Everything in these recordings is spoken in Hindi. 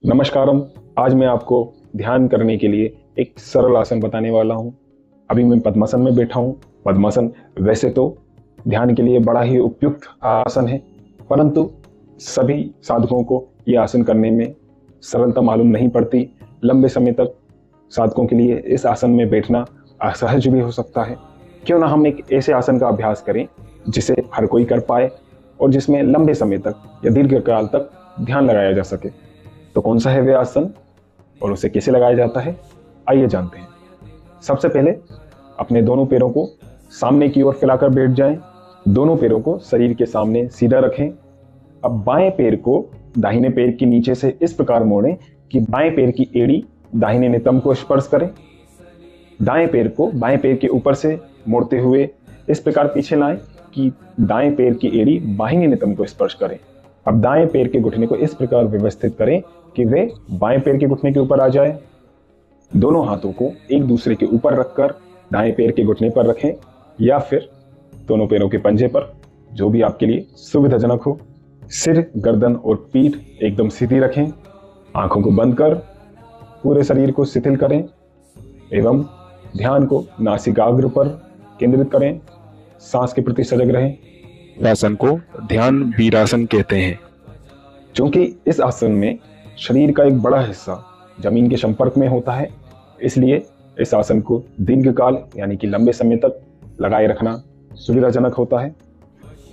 नमस्कारम। आज मैं आपको ध्यान करने के लिए एक सरल आसन बताने वाला हूँ। अभी मैं पद्मासन में बैठा हूँ। पद्मासन वैसे तो ध्यान के लिए बड़ा ही उपयुक्त आसन है, परंतु सभी साधकों को ये आसन करने में सरलता मालूम नहीं पड़ती। लंबे समय तक साधकों के लिए इस आसन में बैठना असहज भी हो सकता है। क्यों ना हम एक ऐसे आसन का अभ्यास करें जिसे हर कोई कर पाए और जिसमें लंबे समय तक या दीर्घकाल तक ध्यान लगाया जा सके। तो कौन सा है वह आसन और उसे कैसे लगाया जाता है, आइए जानते हैं। सबसे पहले अपने दोनों पैरों को सामने की ओर फैलाकर बैठ जाएं। दोनों पैरों को शरीर के सामने सीधा रखें। अब बाएं पैर को दाहिने पैर के नीचे से इस प्रकार मोड़ें कि बाएं पैर की एड़ी दाहिने नितंब को स्पर्श करे। दाएं पैर को बाएं पैर के ऊपर से मोड़ते हुए इस प्रकार पीछे लाएं कि दाएं पैर की एड़ी बाहिनी नितंब को स्पर्श करे। अब दाएं पैर के घुटने को इस प्रकार व्यवस्थित करें कि वे बाएं पैर के घुटने के ऊपर आ जाए। दोनों हाथों को एक दूसरे के ऊपर रखकर दाएं पैर के घुटने पर रखें या फिर दोनों पैरों के पंजे पर, जो भी आपके लिए सुविधाजनक हो। सिर, गर्दन और पीठ एकदम सीधी रखें। आंखों को बंद कर पूरे शरीर को शिथिल करें एवं ध्यान को नासिकाग्र पर केंद्रित करें। सांस के प्रति सजग रहें। इस आसन को ध्यान वीरासन कहते हैं। क्योंकि इस आसन में शरीर का एक बड़ा हिस्सा जमीन के संपर्क में होता है, इसलिए इस आसन को दीर्घकाल यानी कि लंबे समय तक लगाए रखना सुविधाजनक होता है।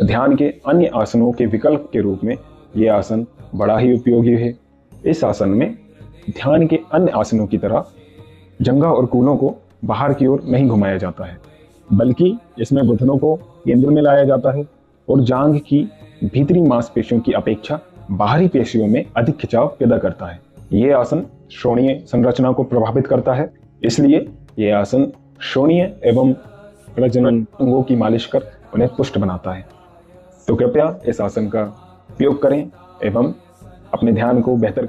ध्यान के अन्य आसनों के विकल्प के रूप में यह आसन बड़ा ही उपयोगी है। इस आसन में ध्यान के अन्य आसनों की तरह जंघा और कूल्हों को बाहर की ओर नहीं घुमाया जाता है, बल्कि इसमें घुटनों को केंद्र में लाया जाता है और जांघ की भीतरी मांसपेशियों की अपेक्षा बाहरी पेशियों में अधिक खिंचाव पैदा करता है। यह आसन श्रोणीय संरचना को प्रभावित करता है, इसलिए यह आसन श्रोणीय एवं प्रजनन अंगों की मालिश कर उन्हें पुष्ट बनाता है। तो कृपया इस आसन का उपयोग करें एवं अपने ध्यान को बेहतर